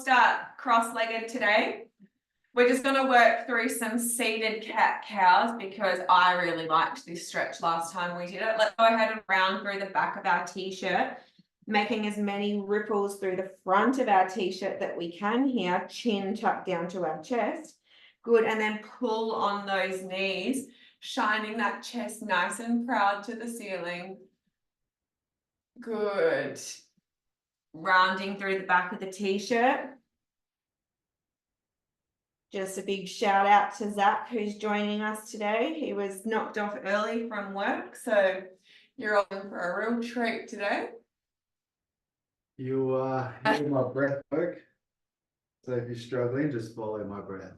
start cross-legged today. We're just going to work through some seated cat-cows because I really liked this stretch last time we did it. Let's go ahead and round through the back of our t-shirt, making as many ripples through the front of our t-shirt that we can here, chin tucked down to our chest. Good, and then pull on those knees, shining that chest nice and proud to the ceiling. Good. Rounding through the back of the t-shirt. Just a big shout out to Zach, who's joining us today. He was knocked off early from work, so you're on for a real treat today. You hear my breath work, so if you're struggling, just follow my breath.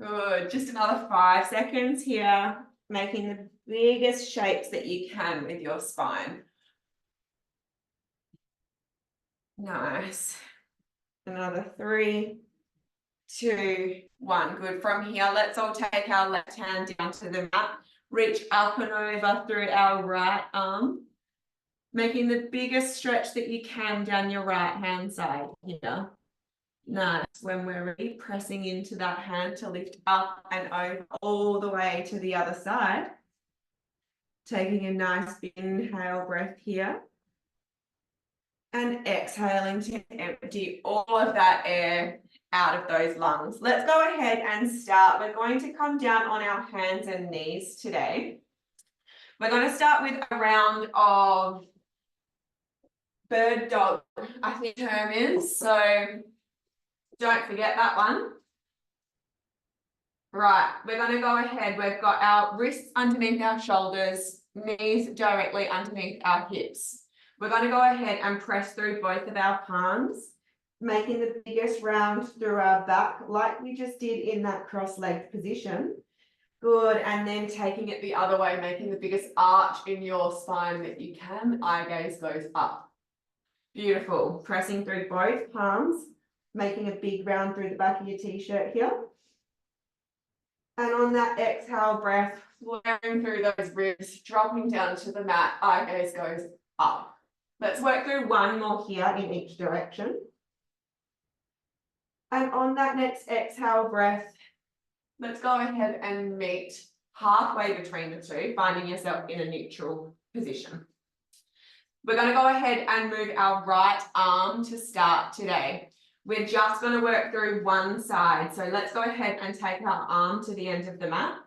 Good, just another 5 seconds here, making the biggest shapes that you can with your spine. Nice. Another 3, 2, 1. Good. From here, let's all take our left hand down to the mat. Reach up and over through our right arm, making the biggest stretch that you can down your right hand side here. Nice. When we're ready, pressing into that hand to lift up and over all the way to the other side. Taking a nice big inhale breath here. And exhaling to empty all of that air out of those lungs. Let's go ahead and start. We're going to come down on our hands and knees today. We're going to start with a round of bird dog, I think the term is. So don't forget that one. Right, we're going to go ahead. We've got our wrists underneath our shoulders, knees directly underneath our hips. We're going to go ahead and press through both of our palms, making the biggest round through our back, like we just did in that cross-legged position. Good, and then taking it the other way, making the biggest arch in your spine that you can. Eye gaze goes up. Beautiful. Pressing through both palms, making a big round through the back of your t-shirt here. And on that exhale breath, flaring through those ribs, dropping down to the mat, eye gaze goes up. Let's work through one more here in each direction. And on that next exhale breath, let's go ahead and meet halfway between the two, finding yourself in a neutral position. We're going to go ahead and move our right arm to start today. We're just going to work through one side. So let's go ahead and take our arm to the end of the mat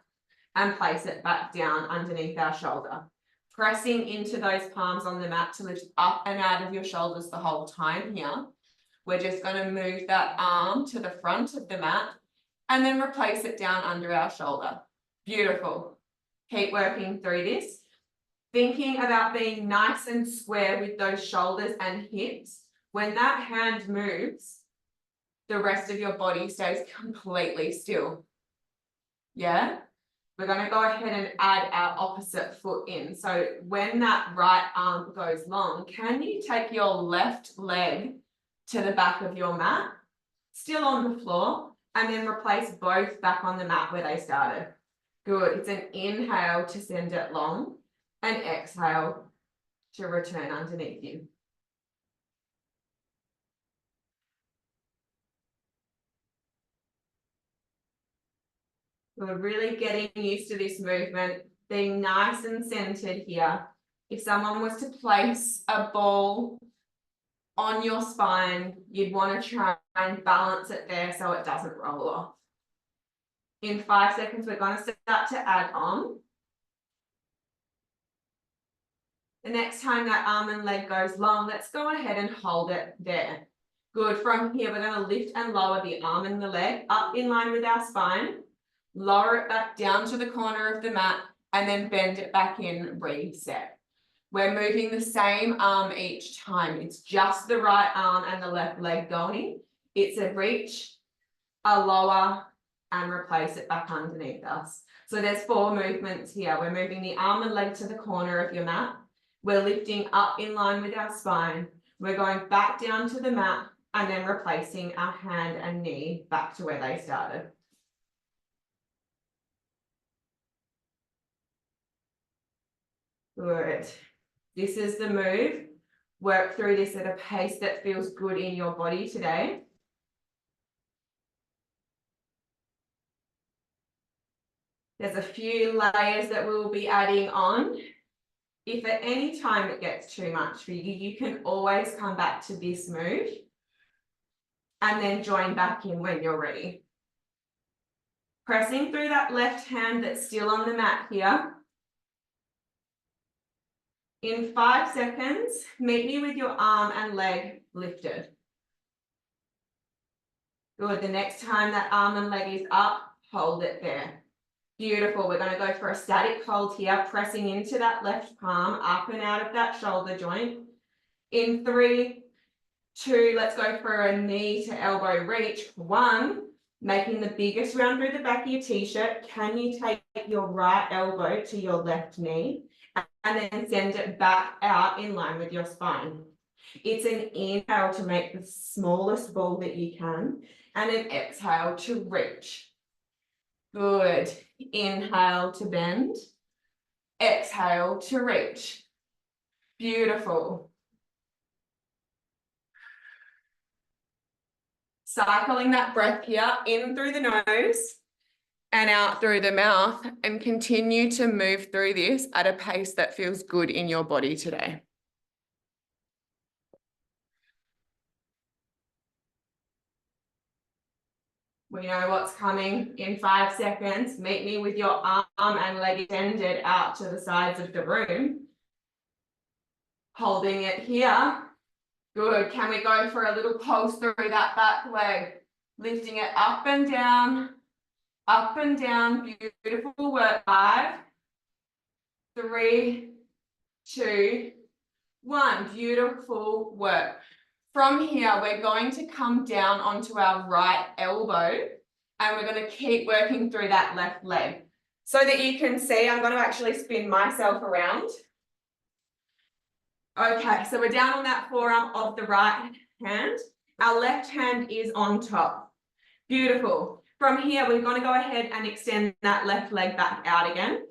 and place it back down underneath our shoulder. Pressing into those palms on the mat to lift up and out of your shoulders the whole time here. We're just going to move that arm to the front of the mat and then replace it down under our shoulder. Beautiful. Keep working through this. Thinking about being nice and square with those shoulders and hips. When that hand moves, the rest of your body stays completely still. Yeah? We're going to go ahead and add our opposite foot in. So when that right arm goes long, can you take your left leg to the back of your mat, still on the floor, and then replace both back on the mat where they started? Good. It's an inhale to send it long and exhale to return underneath you. We're really getting used to this movement, being nice and centered here. If someone was to place a ball on your spine, you'd want to try and balance it there so it doesn't roll off. In 5 seconds, we're going to start to add on. The next time that arm and leg goes long, let's go ahead and hold it there. Good. From here, we're going to lift and lower the arm and the leg up in line with our spine. Lower it back down to the corner of the mat and then bend it back in, reset. We're moving the same arm each time. It's just the right arm and the left leg going. It's a reach, a lower, and replace it back underneath us. So there's 4 movements here. We're moving the arm and leg to the corner of your mat. We're lifting up in line with our spine. We're going back down to the mat and then replacing our hand and knee back to where they started. Good. This is the move. Work through this at a pace that feels good in your body today. There's a few layers that we'll be adding on. If at any time it gets too much for you, you can always come back to this move and then join back in when you're ready. Pressing through that left hand that's still on the mat here. In 5 seconds, meet me with your arm and leg lifted. Good, the next time that arm and leg is up, hold it there. Beautiful, we're going to go for a static hold here, pressing into that left palm, up and out of that shoulder joint. In 3, 2, let's go for a knee to elbow reach. 1, making the biggest round through the back of your t-shirt. Can you take your right elbow to your left knee and then send it back out in line with your spine? It's an inhale to make the smallest ball that you can and an exhale to reach. Good. Inhale to bend. Exhale to reach. Beautiful. Cycling that breath here in through the nose and out through the mouth, and continue to move through this at a pace that feels good in your body today. We know what's coming in 5 seconds. Meet me with your arm and leg extended out to the sides of the room. Holding it here. Good. Can we go for a little pulse through that back leg? Lifting it up and down. Up and down. Beautiful work. 5, 3, 2, 1. Beautiful work. From here, we're going to come down onto our right elbow and we're going to keep working through that left leg. So that you can see, I'm going to actually spin myself around. Okay, so we're down on that forearm of the right hand. Our left hand is on top. Beautiful. From here, we're going to go ahead and extend that left leg back out again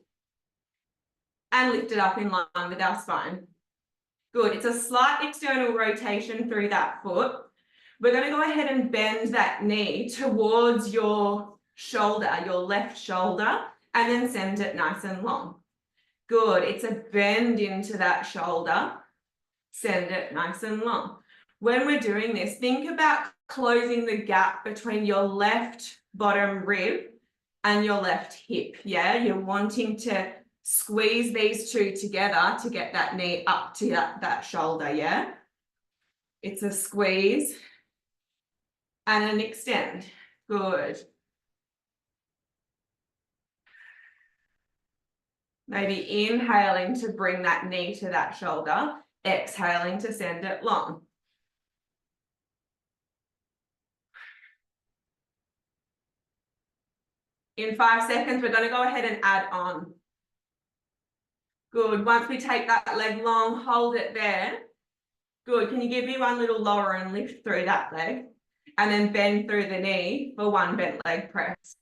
and lift it up in line with our spine. Good. It's a slight external rotation through that foot. We're going to go ahead and bend that knee towards your shoulder, your left shoulder, and then send it nice and long. Good. It's a bend into that shoulder. Send it nice and long. When we're doing this, think about closing the gap between your left bottom rib and your left hip. Yeah, you're wanting to squeeze these two together to get that knee up to that shoulder, yeah? It's a squeeze and an extend. Good. Maybe inhaling to bring that knee to that shoulder, exhaling to send it long. In 5 seconds, we're going to go ahead and add on. Good. Once we take that leg long, hold it there. Good. Can you give me one little lower and lift through that leg? And then bend through the knee for one bent leg press.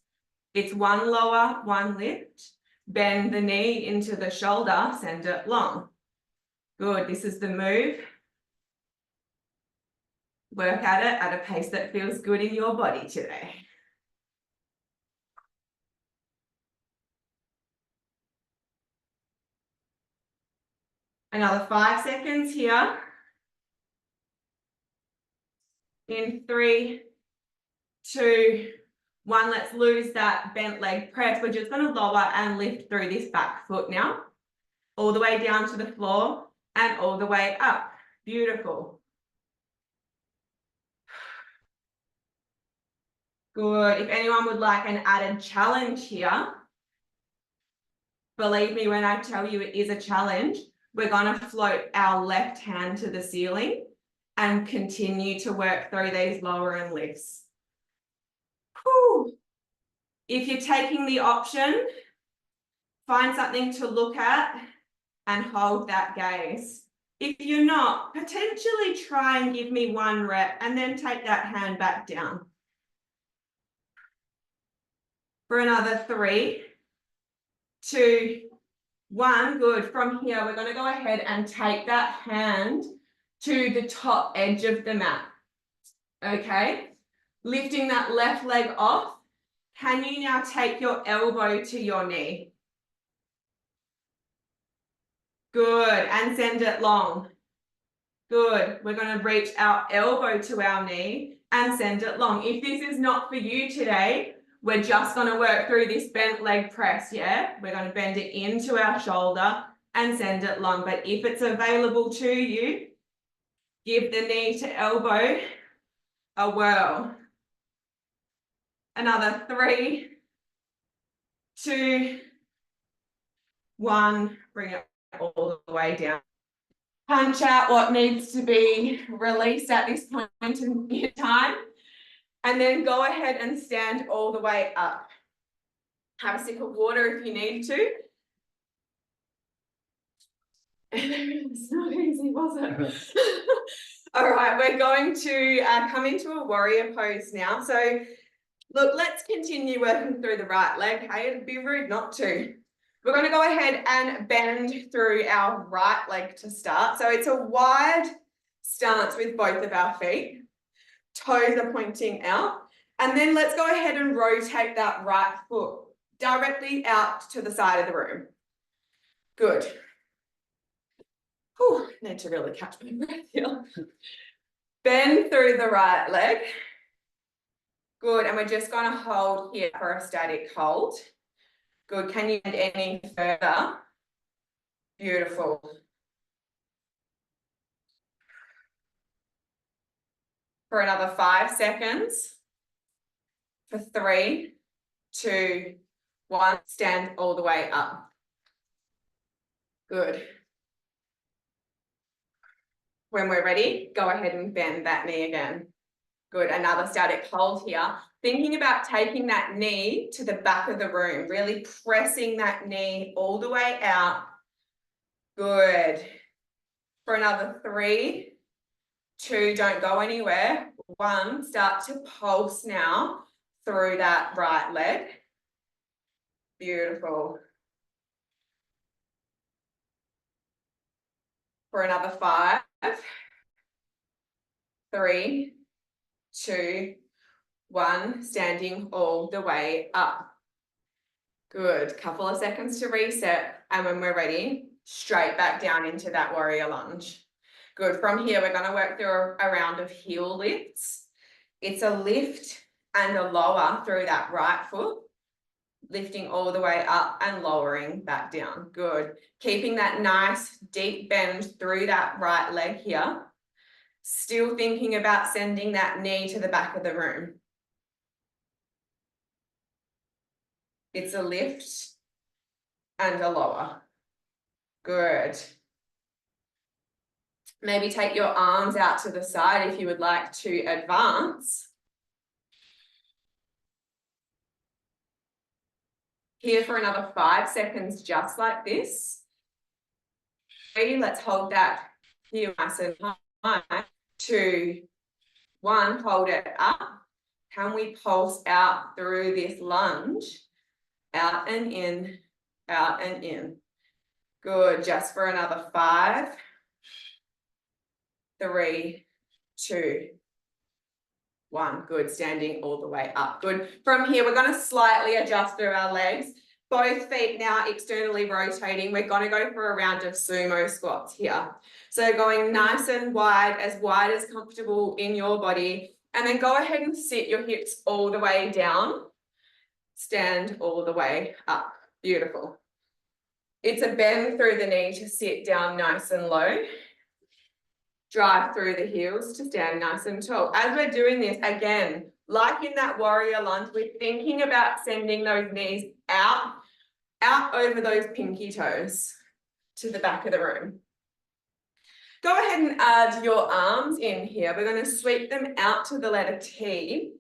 It's one lower, one lift. Bend the knee into the shoulder, send it long. Good. This is the move. Work at it at a pace that feels good in your body today. Another 5 seconds here. In 3, 2, 1, let's lose that bent leg press. We're just going to lower and lift through this back foot now. All the way down to the floor and all the way up. Beautiful. Good. If anyone would like an added challenge here, believe me when I tell you it is a challenge, we're going to float our left hand to the ceiling and continue to work through these lower and lifts. Whew. If you're taking the option, find something to look at and hold that gaze. If you're not, potentially try and give me 1 rep and then take that hand back down. For another 3, 2, 1. Good. From here, we're going to go ahead and take that hand to the top edge of the mat. Okay, lifting that left leg off. Can you now take your elbow to your knee? Good, and send it long. Good, we're going to reach our elbow to our knee and send it long. If this is not for you today, we're just going to work through this bent leg press, yeah? We're going to bend it into our shoulder and send it long. But if it's available to you, give the knee to elbow a whirl. Another 3, 2, 1. Bring it all the way down. Punch out what needs to be released at this point in your time. And then go ahead and stand all the way up. Have a sip of water if you need to. It's not easy, was it? All right, we're going to come into a warrior pose now. So look, let's continue working through the right leg. Hey, it'd be rude not to. We're going to go ahead and bend through our right leg to start. So it's a wide stance with both of our feet. Toes are pointing out. And then let's go ahead and rotate that right foot directly out to the side of the room. Good. Whew, need to really catch my breath here. Bend through the right leg. Good, and we're just going to hold here for a static hold. Good, can you bend any further? Beautiful. For another 5 seconds. For 3, 2, 1, stand all the way up. Good. When we're ready, go ahead and bend that knee again. Good, another static hold here. Thinking about taking that knee to the back of the room, really pressing that knee all the way out. Good. For another 3, 2, don't go anywhere. 1, start to pulse now through that right leg. Beautiful. For another 5, 3, 2, 1, standing all the way up. Good, couple of seconds to reset, and when we're ready, straight back down into that warrior lunge. Good, from here we're going to work through a round of heel lifts. It's a lift and a lower through that right foot, lifting all the way up and lowering back down. Good, keeping that nice deep bend through that right leg here. Still thinking about sending that knee to the back of the room. It's a lift and a lower. Good. Maybe take your arms out to the side if you would like to advance. Here for another 5 seconds, just like this. Ready? Let's hold that here nice and high. 2, 1, hold it up. Can we pulse out through this lunge? Out and in, out and in. Good, just for another 5, 3, 2, 1. Good, standing all the way up. Good. From here, we're going to slightly adjust through our legs. Both feet now externally rotating. We're going to go for a round of sumo squats here. So going nice and wide as comfortable in your body. And then go ahead and sit your hips all the way down. Stand all the way up. Beautiful. It's a bend through the knee to sit down nice and low. Drive through the heels to stand nice and tall. As we're doing this, again, like in that warrior lunge, we're thinking about sending those knees out over those pinky toes to the back of the room. Go ahead and add your arms in here. We're going to sweep them out to the letter T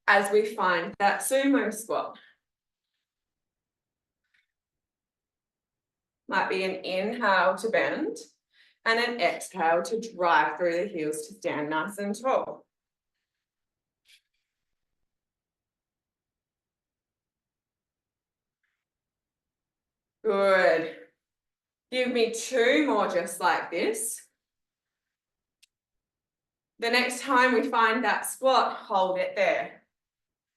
as we find that sumo squat. Might be an inhale to bend and an exhale to drive through the heels to stand nice and tall. Good. Give me 2 more just like this. The next time we find that squat, hold it there.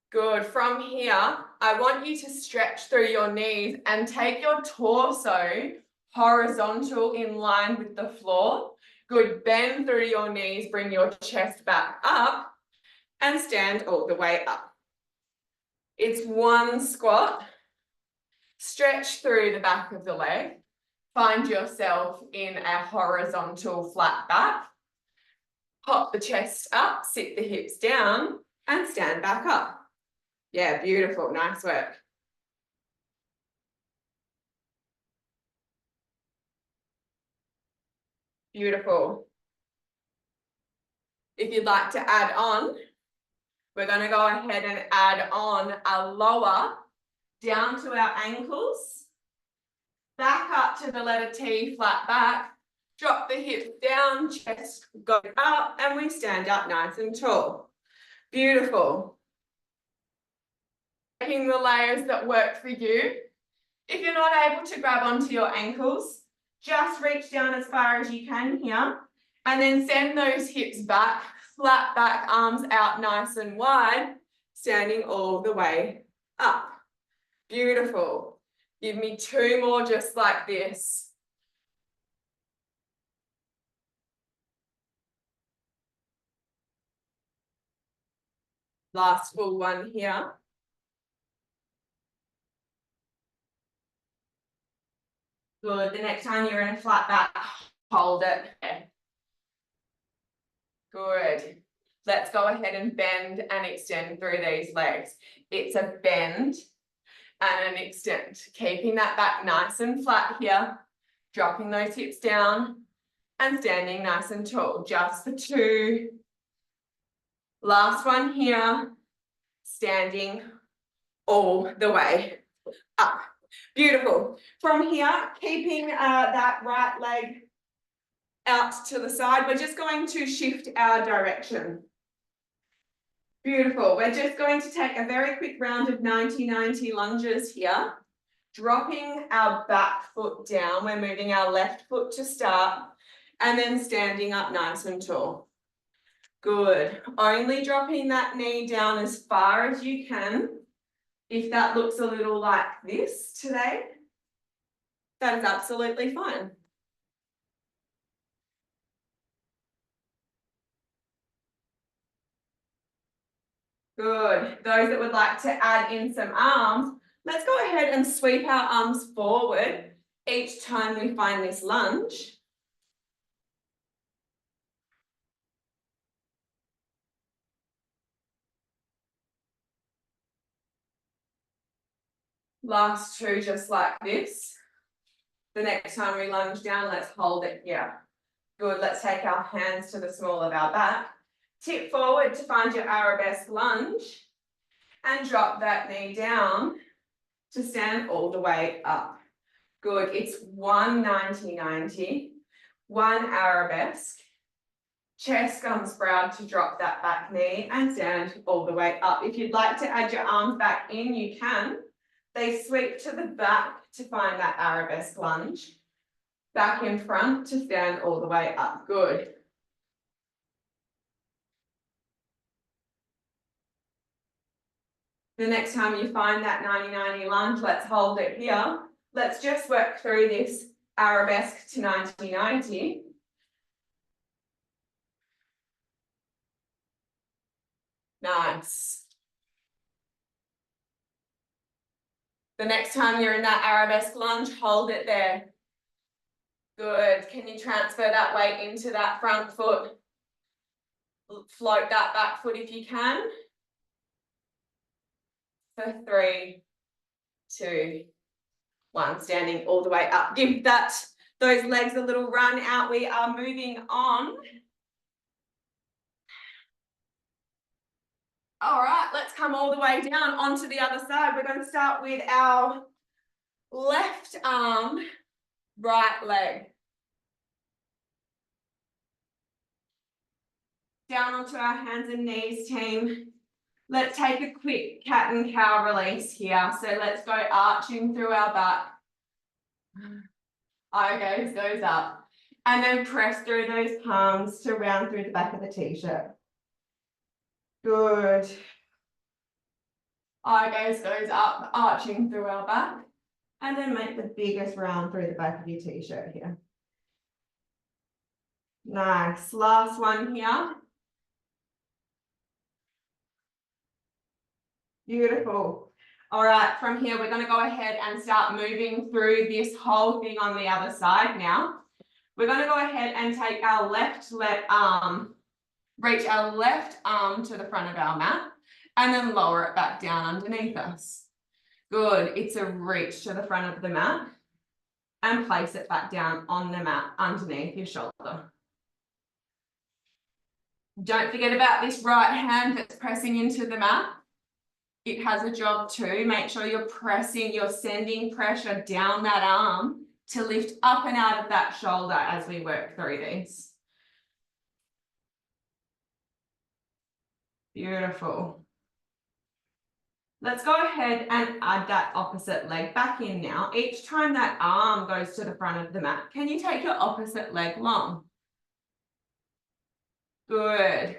Good. From here, I want you to stretch through your knees and take your torso horizontal in line with the floor. Good. Bend through your knees, bring your chest back up and stand all the way up. It's one squat. Stretch through the back of the leg. Find yourself in a horizontal flat back. Pop the chest up, sit the hips down and stand back up. Yeah, beautiful. Nice work. Beautiful. If you'd like to add on, we're going to go ahead and add on a lower down to our ankles, back up to the letter T, flat back, drop the hips down, chest goes up, and we stand up nice and tall. Beautiful. Taking the layers that work for you. If you're not able to grab onto your ankles, just reach down as far as you can here, and then send those hips back, flat back, arms out nice and wide, standing all the way up. Beautiful. Give me two more just like this. Last full one here. Good. The next time you're in a flat back, hold it. Good. Let's go ahead and bend and extend through these legs. It's a bend and an extend. Keeping that back nice and flat here. Dropping those hips down and standing nice and tall. Just the two. Last one here. Standing all the way up. Beautiful. From here, keeping that right leg out to the side, we're just going to shift our direction. Beautiful. We're just going to take a very quick round of 90-90 lunges here. Dropping our back foot down. We're moving our left foot to start and then standing up nice and tall. Good. Only dropping that knee down as far as you can. If that looks a little like this today, that is absolutely fine. Good. Those that would like to add in some arms, let's go ahead and sweep our arms forward each time we find this lunge. Last two just like this. The next time we lunge down, let's hold it here. Good. Let's take our hands to the small of our back. Tip forward to find your arabesque lunge and drop that knee down to stand all the way up. Good. It's 190-90, one arabesque. Chest comes proud to drop that back knee and stand all the way up. If you'd like to add your arms back in, you can. They sweep to the back to find that arabesque lunge. Back in front to stand all the way up. Good. The next time you find that 90-90 lunge, let's hold it here. Let's just work through this arabesque to 90-90. Nice. The next time you're in that arabesque lunge, hold it there. Good. Can you transfer that weight into that front foot? Float that back foot if you can. For 3, 2, 1. Standing all the way up. Give those legs a little run out. We are moving on. All right, let's come all the way down onto the other side. We're going to start with our left arm, right leg. Down onto our hands and knees, team. Let's take a quick cat and cow release here. So let's go arching through our back. Eye gaze goes up. And then press through those palms to round through the back of the t-shirt. Good. Eye gaze goes up, arching through our back. And then make the biggest round through the back of your t-shirt here. Nice. Last one here. Beautiful. All right, from here, we're going to go ahead and start moving through this whole thing on the other side now. We're going to go ahead and take our left arm, reach our left arm to the front of our mat, and then lower it back down underneath us. Good. It's a reach to the front of the mat and place it back down on the mat underneath your shoulder. Don't forget about this right hand that's pressing into the mat. It has a job too. Make sure you're pressing, you're sending pressure down that arm to lift up and out of that shoulder as we work through these. Beautiful. Let's go ahead and add that opposite leg back in now. Each time that arm goes to the front of the mat, can you take your opposite leg long? Good.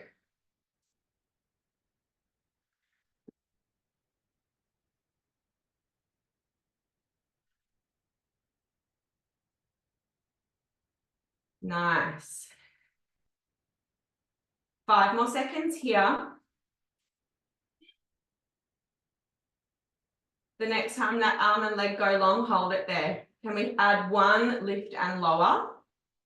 Nice. 5 more seconds here. The next time that arm and leg go long, hold it there. Can we add one lift and lower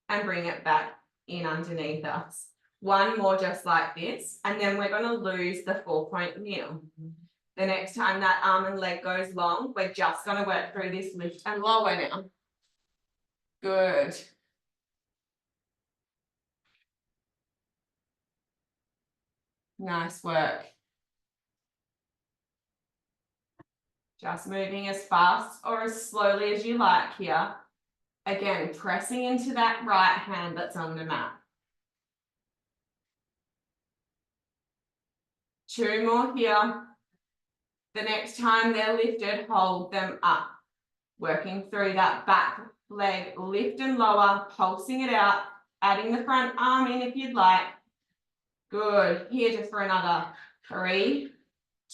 and bring it back in underneath us? One more just like this, and then we're going to lose the 4-point kneel. The next time that arm and leg goes long, we're just going to work through this lift and lower now. Good. Nice work. Just moving as fast or as slowly as you like here. Again, pressing into that right hand that's on the mat. 2 more here. The next time they're lifted, hold them up. Working through that back leg, lift and lower, pulsing it out, adding the front arm in if you'd like. Good. Here just for another 3,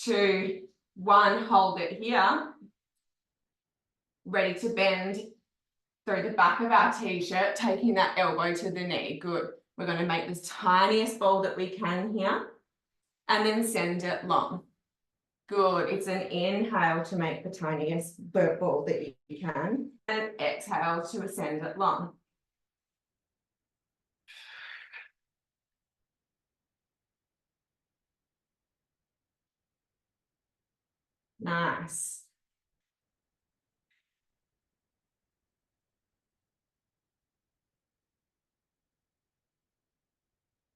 2, 1. Hold it here. Ready to bend through the back of our t-shirt, taking that elbow to the knee. Good. We're going to make the tiniest ball that we can here and then send it long. Good. It's an inhale to make the tiniest ball that you can, and exhale to ascend it long. Nice.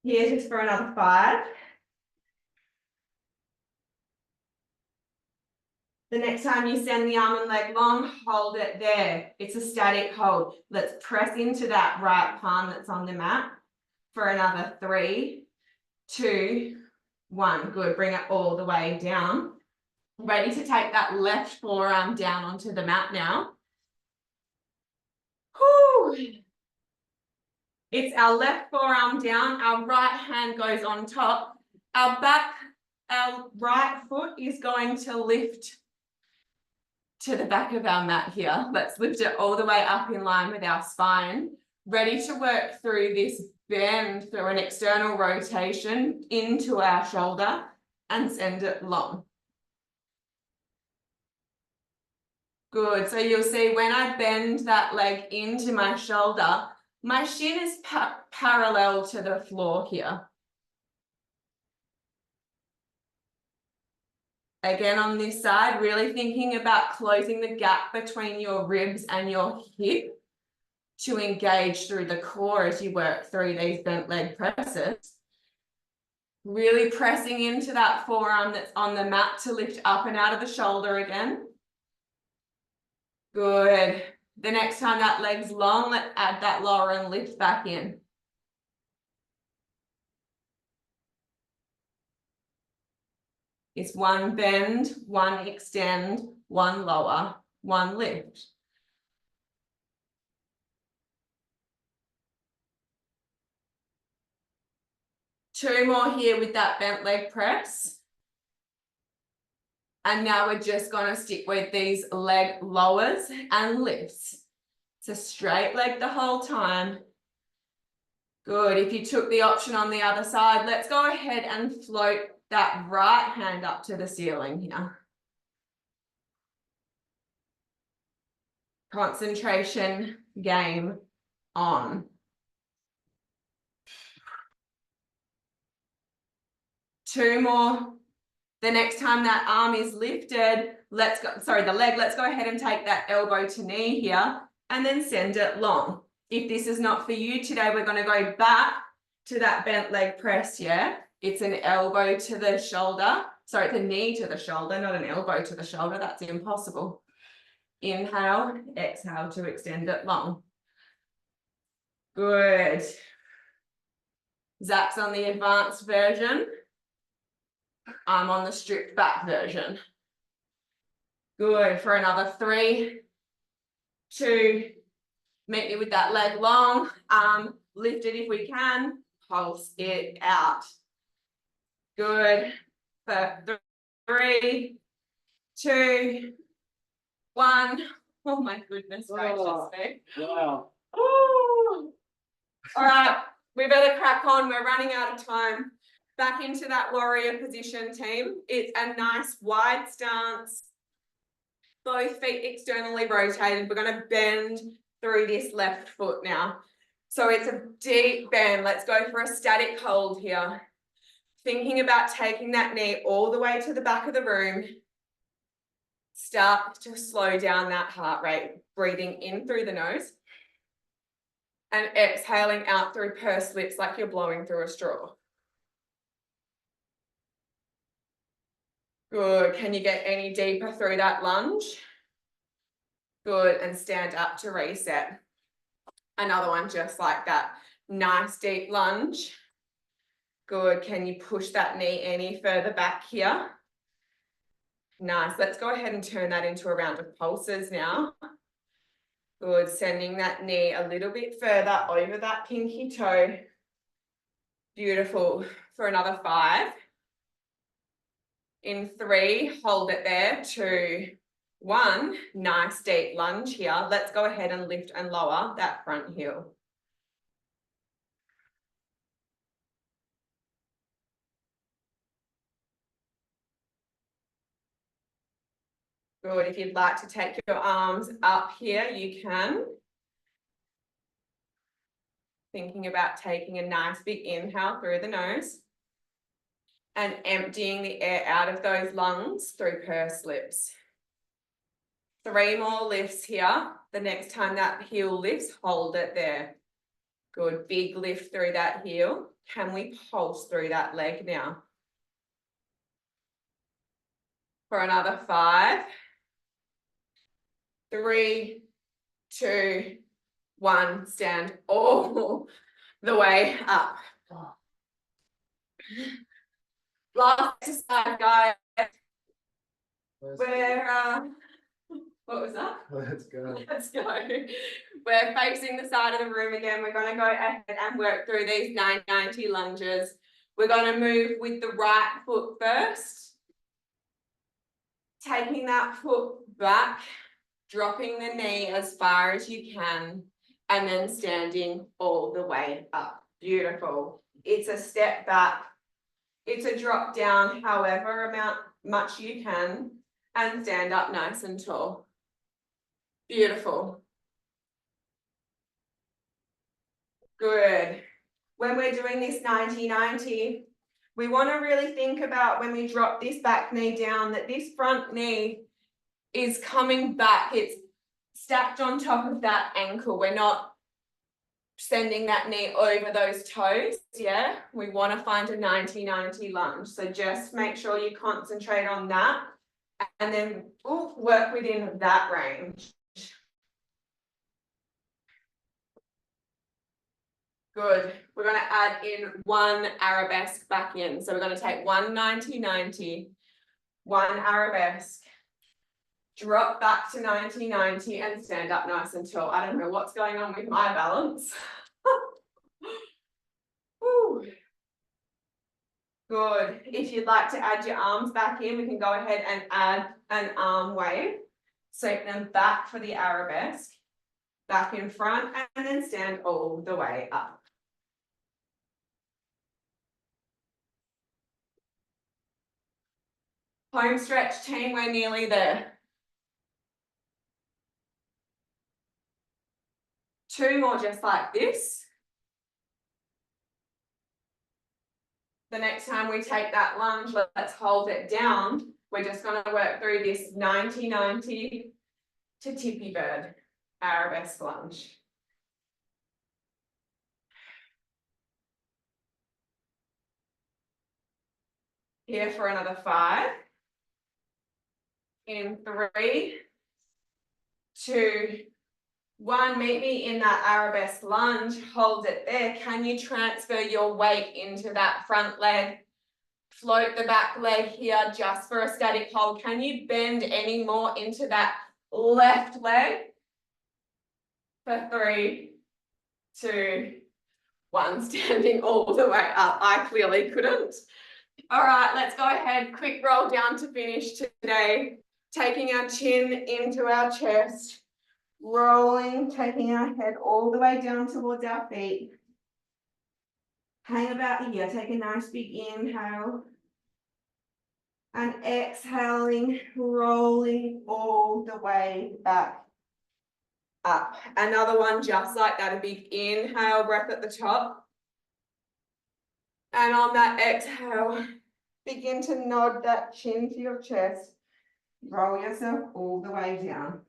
Here just for another 5. The next time you send the arm and leg long, hold it there. It's a static hold. Let's press into that right palm that's on the mat for another 3, 2, 1. Good. Bring it all the way down. Ready to take that left forearm down onto the mat now. Whew. It's our left forearm down. Our right hand goes on top. Our right foot is going to lift to the back of our mat here. Let's lift it all the way up in line with our spine. Ready to work through this bend through an external rotation into our shoulder and send it long. Good. So you'll see when I bend that leg into my shoulder, my shin is parallel to the floor here. Again, on this side, really thinking about closing the gap between your ribs and your hip to engage through the core as you work through these bent leg presses. Really pressing into that forearm that's on the mat to lift up and out of the shoulder again. Good. The next time that leg's long, let's add that lower and lift back in. It's 1 bend, 1 extend, 1 lower, 1 lift. 2 more here with that bent leg press. And now we're just going to stick with these leg lowers and lifts. So straight leg the whole time. Good. If you took the option on the other side, let's go ahead and float that right hand up to the ceiling here. Concentration game on. 2 more. The next time that arm is lifted, the leg, let's go ahead and take that elbow to knee here and then send it long. If this is not for you today, we're going to go back to that bent leg press, yeah? It's an elbow to the shoulder. Sorry, it's a knee to the shoulder, not an elbow to the shoulder. That's impossible. Inhale, exhale to extend it long. Good. Zach's on the advanced version. I'm on the stripped back version. Good. For another 3, 2, meet me with that leg long. Lift it if we can. Pulse it out. Good. For 3, 2, 1. Oh my goodness gracious me. Wow. Ooh. All right, we better crack on. We're running out of time. Back into that warrior position, team. It's a nice wide stance. Both feet externally rotated. We're going to bend through this left foot now. So it's a deep bend. Let's go for a static hold here. Thinking about taking that knee all the way to the back of the room. Start to slow down that heart rate. Breathing in through the nose. And exhaling out through pursed lips like you're blowing through a straw. Good. Can you get any deeper through that lunge? Good. And stand up to reset. Another one just like that. Nice deep lunge. Good. Can you push that knee any further back here? Nice. Let's go ahead and turn that into a round of pulses now. Good. Sending that knee a little bit further over that pinky toe. Beautiful. For another 5. In 3, hold it there. 2, 1. Nice deep lunge here. Let's go ahead and lift and lower that front heel. Good. If you'd like to take your arms up here, you can. Thinking about taking a nice big inhale through the nose and emptying the air out of those lungs through pursed lips. 3 more lifts here. The next time that heel lifts, hold it there. Good. Big lift through that heel. Can we pulse through that leg now? For another 5. 3, 2, 1. Stand all the way up. Last exercise, guys. What was that? Let's go. Let's go. We're facing the side of the room again. We're going to go ahead and work through these 990 lunges. We're going to move with the right foot first. Taking that foot back, dropping the knee as far as you can, and then standing all the way up. Beautiful. It's a step back. It's a drop down, however much you can, and stand up nice and tall. Beautiful. Good. When we're doing this 90-90, we want to really think about when we drop this back knee down that this front knee is coming back. It's stacked on top of that ankle. We're not sending that knee over those toes, yeah? We want to find a 90-90 lunge. So just make sure you concentrate on that and then work within that range. Good. We're going to add in 1 arabesque back in. So we're going to take 1 90-90, 1 arabesque, drop back to 90-90 and stand up nice and tall. I don't know what's going on with my balance. Woo. Good. If you'd like to add your arms back in, we can go ahead and add an arm wave. Sweep them back for the arabesque, back in front, and then stand all the way up. Home stretch team, we're nearly there. 2 more just like this. The next time we take that lunge, let's hold it down. We're just going to work through this 90-90 to tippy bird arabesque lunge. Here for another 5. In 3, 2, 1, meet me in that arabesque lunge, hold it there. Can you transfer your weight into that front leg? Float the back leg here just for a static hold. Can you bend any more into that left leg? For 3, 2, 1, standing all the way up. I clearly couldn't. All right, let's go ahead, quick roll down to finish today. Taking our chin into our chest. Rolling, taking our head all the way down towards our feet. Hang about here, take a nice big inhale. And exhaling, rolling all the way back up. Another one just like that, a big inhale breath at the top. And on that exhale, begin to nod that chin to your chest. Roll yourself all the way down.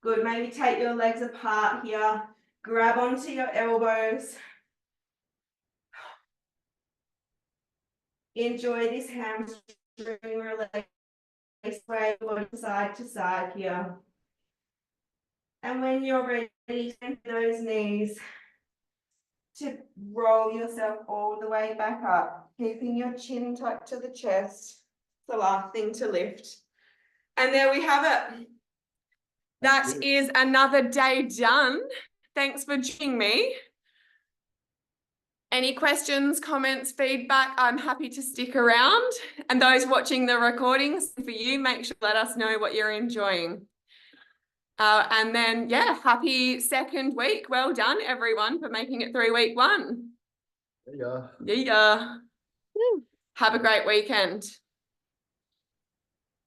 Good, maybe take your legs apart here. Grab onto your elbows. Enjoy this hamstring release, sway side to side here. And when you're ready, bend those knees to roll yourself all the way back up, keeping your chin tucked to the chest. The last thing to lift. And there we have it. That is another day done. Thanks for joining me. Any questions, comments, feedback, I'm happy to stick around. And those watching the recordings, for you, make sure to let us know what you're enjoying. And then, yeah, happy 2nd week. Well done, everyone, for making it through week 1. Yeah. Yeah. Have a great weekend.